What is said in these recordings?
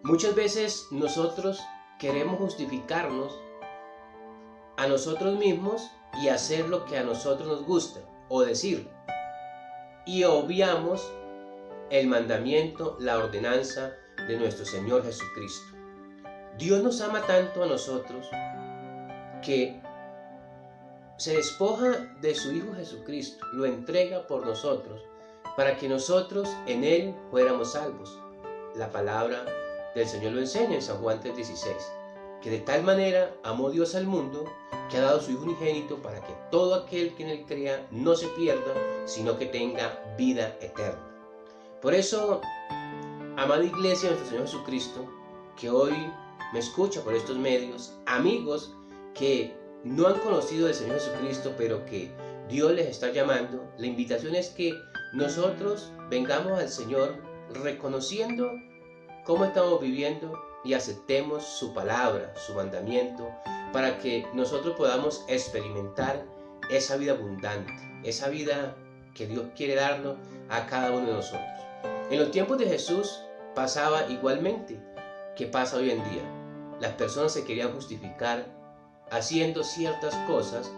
Muchas veces nosotros queremos justificarnos a nosotros mismos y hacer lo que a nosotros nos gusta o decir, y obviamos el mandamiento, la ordenanza de nuestro Señor Jesucristo. Dios nos ama tanto a nosotros que se despoja de su Hijo Jesucristo, lo entrega por nosotros, para que nosotros en Él fuéramos salvos. La palabra del Señor lo enseña en San Juan 3:16, que de tal manera amó Dios al mundo, que ha dado su Hijo unigénito para que todo aquel que en Él crea no se pierda, sino que tenga vida eterna. Por eso, amada Iglesia de nuestro Señor Jesucristo, que hoy me escucha por estos medios, amigos que no han conocido al Señor Jesucristo, pero que Dios les está llamando, la invitación es que nosotros vengamos al Señor reconociendo cómo estamos viviendo y aceptemos su palabra, su mandamiento, para que nosotros podamos experimentar esa vida abundante, esa vida que Dios quiere darnos a cada uno de nosotros. En los tiempos de Jesús pasaba igualmente que pasa hoy en día. Las personas se querían justificar haciendo ciertas cosas,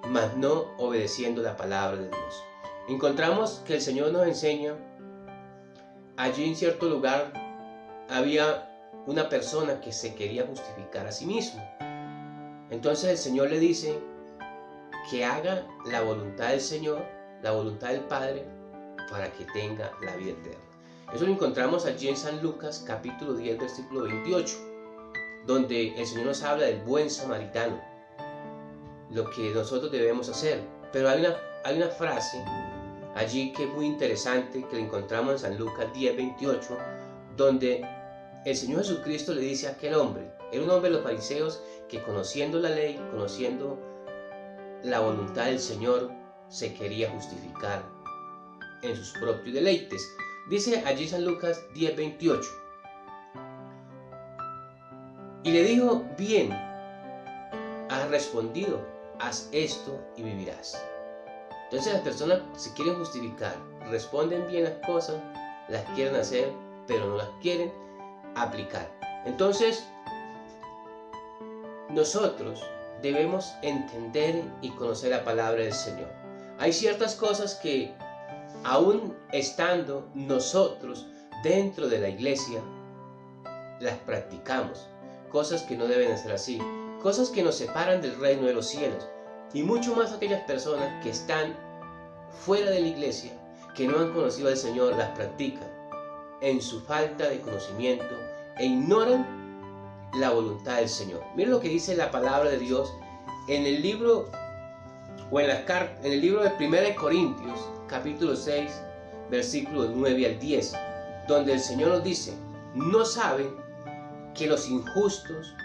mas no obedeciendo la palabra de Dios. Encontramos que el Señor nos enseña, allí en cierto lugar había una persona que se quería justificar a sí mismo. Entonces el Señor le dice que haga la voluntad del Señor, la voluntad del Padre, para que tenga la vida eterna. Eso lo encontramos allí en San Lucas capítulo 10 versículo 28, donde el Señor nos habla del buen samaritano, lo que nosotros debemos hacer. Pero hay una frase allí que es muy interesante, que la encontramos en San Lucas 10, 28, donde el Señor Jesucristo le dice a aquel hombre, era un hombre de los fariseos que conociendo la ley, conociendo la voluntad del Señor, se quería justificar en sus propios deleites. Dice allí San Lucas 10, 28. Y le dijo, bien, has respondido, haz esto y vivirás. Entonces las personas se quieren justificar, responden bien las cosas, las quieren hacer, pero no las quieren aplicar. Entonces, nosotros debemos entender y conocer la palabra del Señor. Hay ciertas cosas que, aún estando nosotros dentro de la iglesia, las practicamos. Cosas que no deben ser así. Cosas que nos separan del reino de los cielos. Y mucho más aquellas personas que están fuera de la iglesia, que no han conocido al Señor, las practican en su falta de conocimiento e ignoran la voluntad del Señor. Miren lo que dice la palabra de Dios en el libro en el libro de 1 Corintios capítulo 6 versículos 9 al 10, donde el Señor nos dice, ¿no saben que los injustos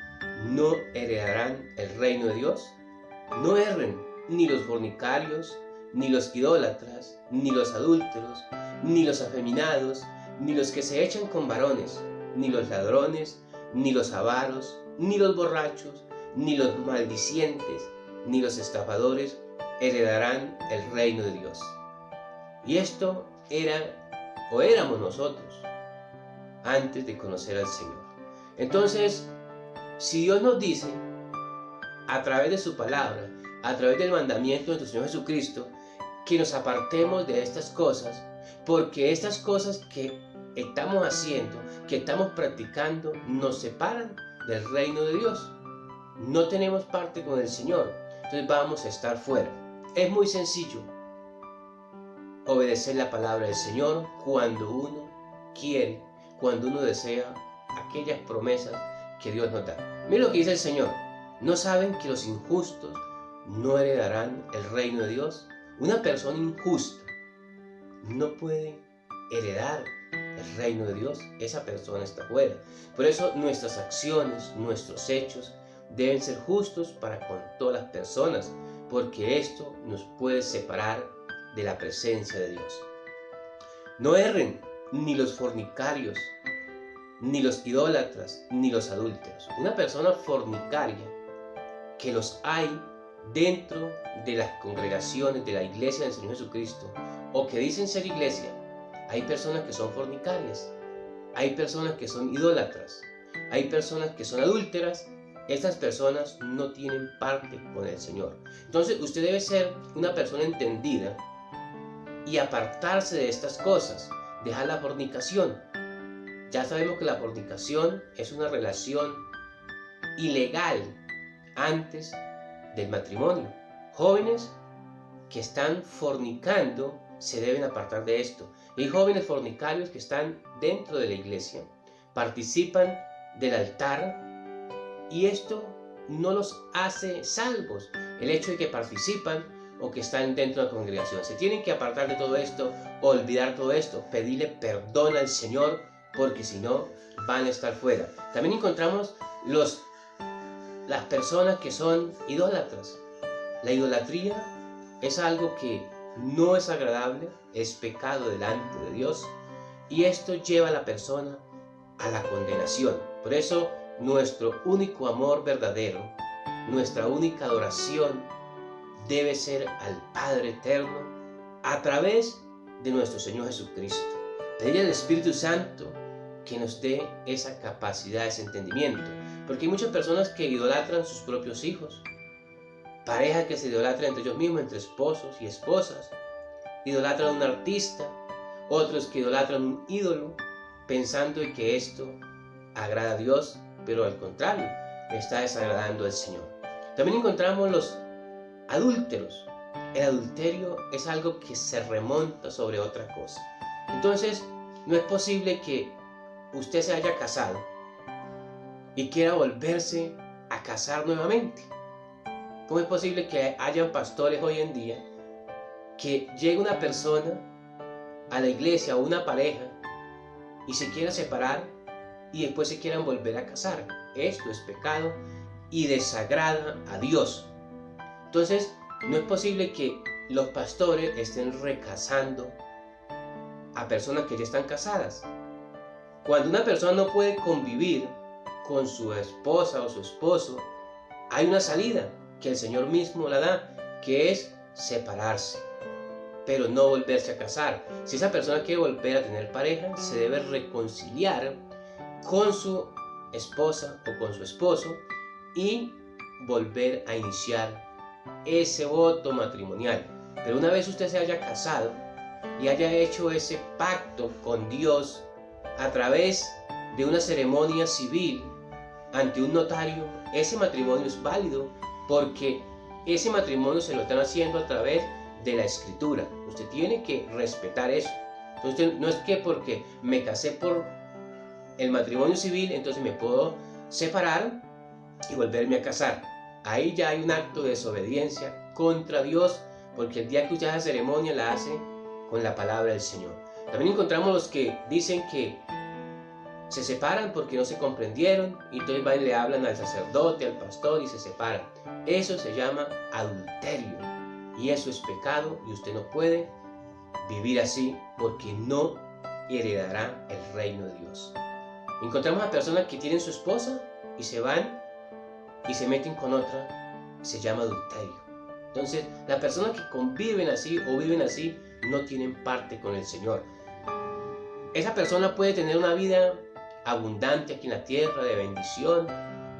no heredarán el reino de Dios? No erren ni los fornicarios, ni los idólatras, ni los adúlteros, ni los afeminados, ni los que se echan con varones, ni los ladrones, ni los avaros, ni los borrachos, ni los maldicientes, ni los estafadores heredarán el reino de Dios. Y esto éramos nosotros antes de conocer al Señor. Entonces, si Dios nos dice a través de su palabra, a través del mandamiento de nuestro Señor Jesucristo, que nos apartemos de estas cosas, porque estas cosas que estamos haciendo, que estamos practicando, nos separan del reino de Dios. No tenemos parte con el Señor, entonces vamos a estar fuera. Es muy sencillo obedecer la palabra del Señor cuando uno quiere, cuando uno desea aquellas promesas que Dios nos da. Mira lo que dice el Señor. ¿No saben que los injustos no heredarán el reino de Dios? Una persona injusta no puede heredar el reino de Dios. Esa persona está fuera. Por eso nuestras acciones, nuestros hechos deben ser justos para con todas las personas, porque esto nos puede separar de la presencia de Dios. No erren ni los fornicarios, ni los idólatras, ni los adúlteros. Una persona fornicaria, que los hay dentro de las congregaciones de la iglesia del Señor Jesucristo, o que dicen ser iglesia, hay personas que son fornicarias, hay personas que son idólatras, Hay personas que son adúlteras. Estas personas no tienen parte con el Señor. Entonces usted debe ser una persona entendida y apartarse de estas cosas. Dejar la fornicación. Ya sabemos que la fornicación es una relación ilegal antes del matrimonio. Jóvenes que están fornicando se deben apartar de esto. Hay jóvenes fornicarios que están dentro de la iglesia, participan del altar, y esto no los hace salvos. El hecho de que participan o que están dentro de la congregación. Se tienen que apartar de todo esto, olvidar todo esto, pedirle perdón al Señor, porque si no van a estar fuera. También encontramos las personas que son idólatras. La idolatría es algo que no es agradable, es pecado delante de Dios, y esto lleva a la persona a la condenación. Por eso nuestro único amor verdadero, nuestra única adoración debe ser al Padre Eterno a través de nuestro Señor Jesucristo. Pedirle al Espíritu Santo que nos dé esa capacidad, ese entendimiento. Porque hay muchas personas que idolatran sus propios hijos, parejas que se idolatran entre ellos mismos, entre esposos y esposas, idolatran a un artista, otros que idolatran un ídolo, pensando en que esto agrada a Dios, pero al contrario, está desagradando al Señor. También encontramos los adúlteros. El adulterio es algo que se remonta sobre otra cosa. Entonces, no es posible que usted se haya casado y quiera volverse a casar nuevamente. ¿Cómo es posible que hayan pastores hoy en día que llegue una persona a la iglesia o una pareja y se quiera separar y después se quieran volver a casar? Esto es pecado y desagrada a Dios. Entonces, no es posible que los pastores estén recasando a personas que ya están casadas. Cuando una persona no puede convivir con su esposa o su esposo, hay una salida que el Señor mismo la da, que es separarse, pero no volverse a casar. Si esa persona quiere volver a tener pareja, se debe reconciliar con su esposa o con su esposo y volver a iniciar ese voto matrimonial. Pero una vez usted se haya casado y haya hecho ese pacto con Dios a través de una ceremonia civil ante un notario, ese matrimonio es válido, porque ese matrimonio se lo están haciendo a través de la escritura. Usted tiene que respetar eso. Entonces, no es que porque me casé por el matrimonio civil, entonces me puedo separar y volverme a casar. Ahí ya hay un acto de desobediencia contra Dios, porque el día que usted hace ceremonia la hace con la palabra del Señor. También encontramos los que dicen que se separan porque no se comprendieron, y entonces van y le hablan al sacerdote, al pastor, y se separan. Eso se llama adulterio, y eso es pecado, y usted no puede vivir así, porque no heredará el reino de Dios. Encontramos a personas que tienen su esposa y se van y se meten con otra, se llama adulterio. Entonces, las personas que conviven así o viven así no tienen parte con el Señor. Esa persona puede tener una vida abundante aquí en la tierra, de bendición,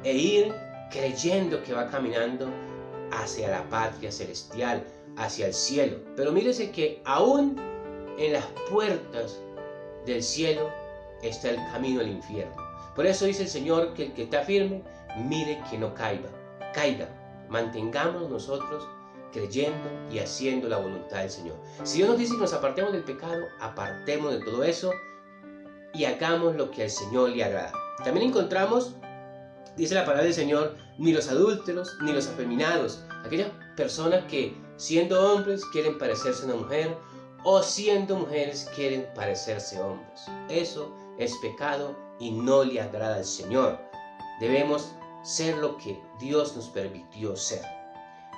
e ir creyendo que va caminando hacia la patria celestial, hacia el cielo. Pero mírese que aún en las puertas del cielo está el camino al infierno. Por eso dice el Señor que el que está firme, mire que no caiga. Mantengamos nosotros creyendo y haciendo la voluntad del Señor. Si Dios nos dice que nos apartemos del pecado, apartemos de todo eso y hagamos lo que al Señor le agrada. También encontramos, dice la palabra del Señor, ni los adúlteros, ni los afeminados, aquellas personas que siendo hombres quieren parecerse a una mujer, o siendo mujeres quieren parecerse hombres. Eso es pecado y no le agrada al Señor. Debemos ser lo que Dios nos permitió ser.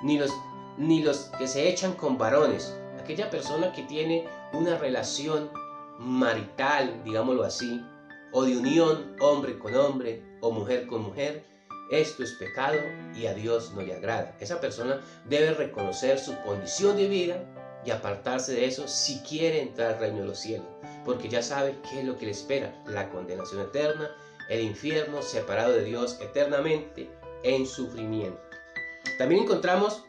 Ni los que se echan con varones, aquella persona que tiene una relación marital, digámoslo así, o de unión hombre con hombre o mujer con mujer, esto es pecado y a Dios no le agrada. Esa persona debe reconocer su condición de vida y apartarse de eso si quiere entrar al reino de los cielos, porque ya sabe qué es lo que le espera, la condenación eterna el infierno, separado de Dios eternamente en sufrimiento. También encontramos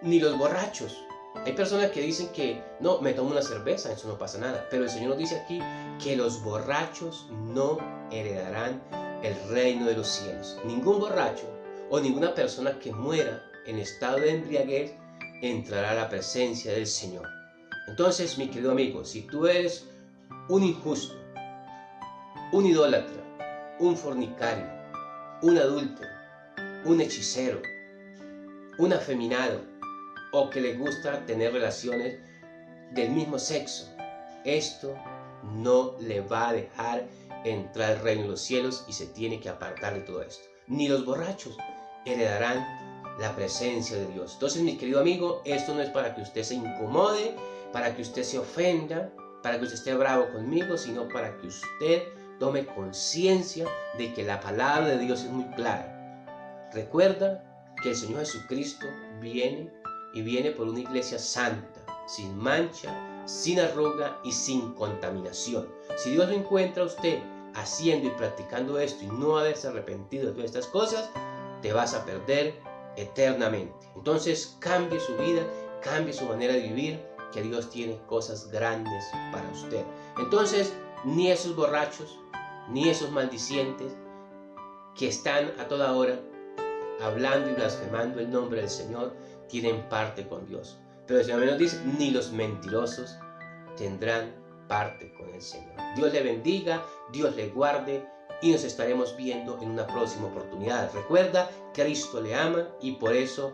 ni los borrachos. Hay personas que dicen que no, me tomo una cerveza, eso no pasa nada. Pero el Señor nos dice aquí que los borrachos no heredarán el reino de los cielos. Ningún borracho o ninguna persona que muera en estado de embriaguez entrará a la presencia del Señor. Entonces, mi querido amigo, si tú eres un injusto, un idólatra, un fornicario, un adúltero, un hechicero, un afeminado, o que le gusta tener relaciones del mismo sexo, esto no le va a dejar entrar al reino de los cielos y se tiene que apartar de todo esto. Ni los borrachos heredarán la presencia de Dios. Entonces, mi querido amigo, esto no es para que usted se incomode, para que usted se ofenda, para que usted esté bravo conmigo, sino para que usted tome conciencia de que la palabra de Dios es muy clara. Recuerda que el Señor Jesucristo viene y viene por una iglesia santa, sin mancha, sin arruga y sin contaminación. Si Dios lo encuentra a usted haciendo y practicando esto y no haberse arrepentido de todas estas cosas, te vas a perder eternamente. Entonces cambie su vida, cambie su manera de vivir, que Dios tiene cosas grandes para usted. Entonces, ni esos borrachos, ni esos maldicientes que están a toda hora hablando y blasfemando el nombre del Señor, tienen parte con Dios. Pero el Señor nos dice, ni los mentirosos tendrán parte con el Señor. Dios le bendiga, Dios le guarde y nos estaremos viendo en una próxima oportunidad. Recuerda, Cristo le ama y por eso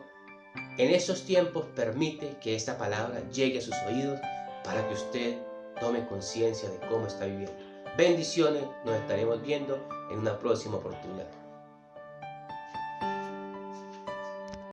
en estos tiempos permite que esta palabra llegue a sus oídos para que usted tome conciencia de cómo está viviendo. Bendiciones, nos estaremos viendo en una próxima oportunidad.